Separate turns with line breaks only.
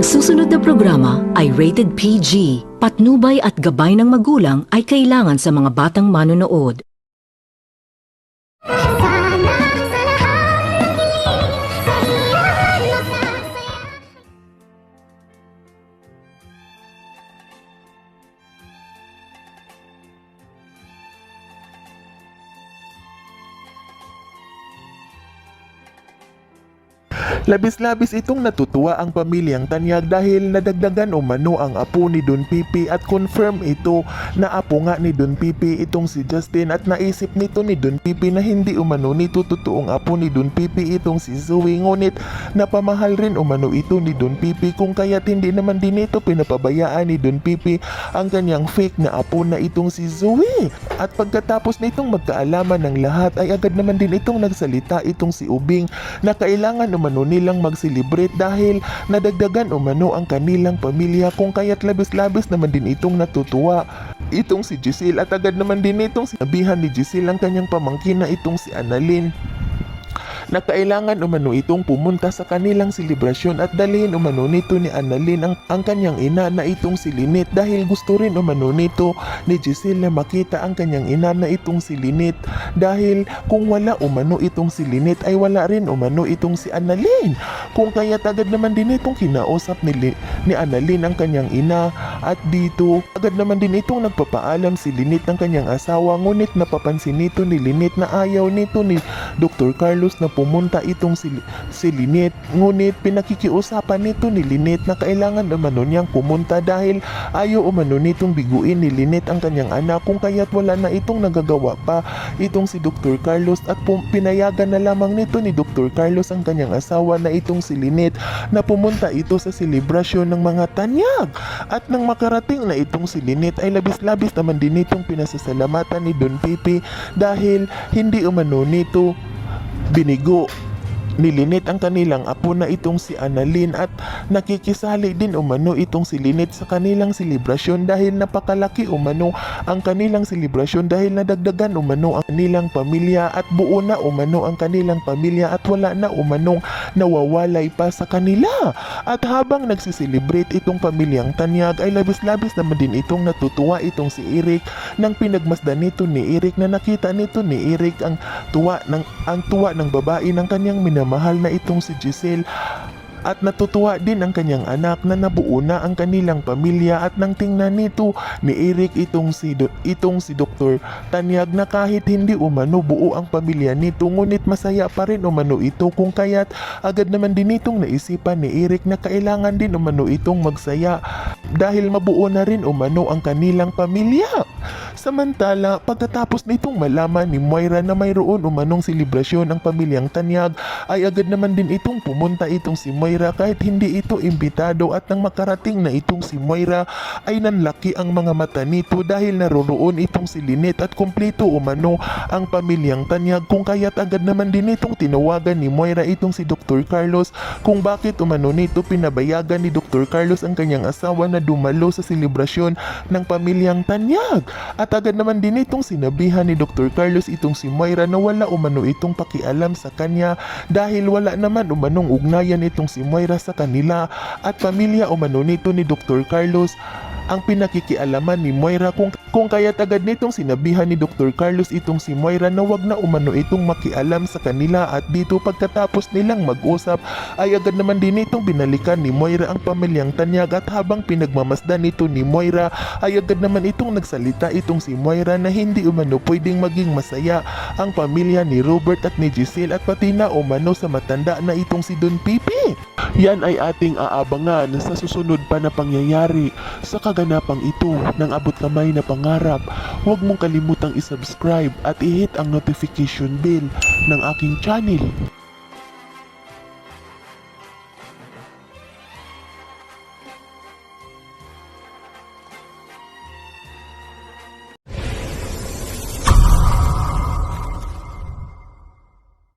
susunod na programa ay rated PG. Patnubay at gabay ng magulang ay kailangan sa mga batang manonood.
Labis-labis itong natutuwa ang pamilyang Tanyag dahil nadagdagan umano ang apo ni Don Pipi at confirm ito na apo nga ni Don Pipi itong si Justin at naisip nito ni Don Pipi na hindi umano nito totoong apo ni Don Pipi itong si Zoe, ngunit napamahal rin umano ito ni Don Pipi kung kaya't hindi naman din ito pinapabayaan ni Don Pipi ang kanyang fake na apo na itong si Zoe. At pagkatapos nitong magkaalaman ng lahat ay agad naman din itong nagsalita itong si Ubing na kailangan umano nilang mag-celebrate dahil nadagdagan umano ang kanilang pamilya kung kaya't labis-labis naman din itong natutuwa itong si Giselle at agad naman din itong sinabihan ni Giselle ang kanyang pamangkin na itong si Annalyn na kailangan umano itong pumunta sa kanilang selebrasyon at dalhin umano nito ni Annalyn ang kanyang ina na itong si Lynette dahil gusto rin umano nito ni Giselle na makita ang kanyang ina na itong si Lynette dahil kung wala umano itong si Lynette ay wala rin umano itong si Annalyn. Kung kaya agad naman din itong kinausap ni Annalyn ang kanyang ina at dito agad naman din itong nagpapaalam si Lynette ng kanyang asawa, ngunit napapansin nito ni Lynette na ayaw nito ni Dr. Carlos na pumunta itong si Lynette, ngunit pinakikiusapan nito ni Lynette na kailangan umano niyang pumunta dahil ayaw umano nitong biguin ni Lynette ang kanyang anak kung kaya't wala na itong nagagawa pa itong si Dr. Carlos at pinayagan na lamang nito ni Dr. Carlos ang kanyang asawa na itong si Lynette na pumunta ito sa selebrasyon ng mga Tanyag. At nang makarating na itong si Lynette ay labis-labis naman din itong pinasasalamatan ni Don Pipi dahil hindi umano nito binigo ni Lynette ang kanilang apo na itong si Annalyn at nakikisali din umano itong si Lynette sa kanilang selebrasyon dahil napakalaki umano ang kanilang selebrasyon dahil nadagdagan umano ang kanilang pamilya at buo na umano ang kanilang pamilya at wala na umanong nawawalay pa sa kanila. At habang nagsiselebrate itong pamilyang Tanyag ay labis-labis naman din itong natutuwa itong si Eric nang pinagmasdan nito ni Eric na nakita nito ni Eric ang tuwa ng babae ng kanyang mahal na itong si Giselle at natutuwa din ang kanyang anak na nabuo na ang kanilang pamilya at nang tingnan nito ni Eric itong si Dr. Tanyag na kahit hindi umano buo ang pamilya nito ngunit masaya pa rin umano ito kung kaya't agad naman din itong naisipan ni Eric na kailangan din umano itong magsaya dahil mabuo na rin umano ang kanilang pamilya. Samantala, pagkatapos nitong malaman ni Moira na mayroon umanong selebrasyon ang pamilyang Tanyag ay agad naman din itong pumunta itong si Moira kahit hindi ito imbitado at nang makarating na itong si Moira ay nanlaki ang mga mata nito dahil naroroon itong si Lynette at kumpleto umano ang pamilyang Tanyag kung kaya't agad naman din itong tinawagan ni Moira itong si Dr. Carlos kung bakit umano nito pinabayagan ni Dr. Carlos ang kanyang asawa na dumalo sa selebrasyon ng pamilyang Tanyag. At agad naman din itong sinabihan ni Dr. Carlos itong si Moira na wala umano itong pakialam sa kanya dahil wala naman umanong ugnayan itong si Moira sa kanila at pamilya umano nito ni Dr. Carlos ang pinakikialaman ni Moira kung kaya't agad nitong sinabihan ni Dr. Carlos itong si Moira na wag na umano itong makialam sa kanila at dito pagkatapos nilang mag-usap ay agad naman din itong binalikan ni Moira ang pamilyang Tanyag at habang pinagmamasdan nito ni Moira ay agad naman itong nagsalita itong si Moira na hindi umano pwedeng maging masaya ang pamilya ni Robert at ni Giselle at pati na umano sa matanda na itong si Don Pipi. Yan ay ating aabangan sa susunod pa na pangyayari sa kaganapang ito ng abot kamay na pangarap. Huwag mong kalimutang isubscribe at i-hit ang notification bell ng aking channel.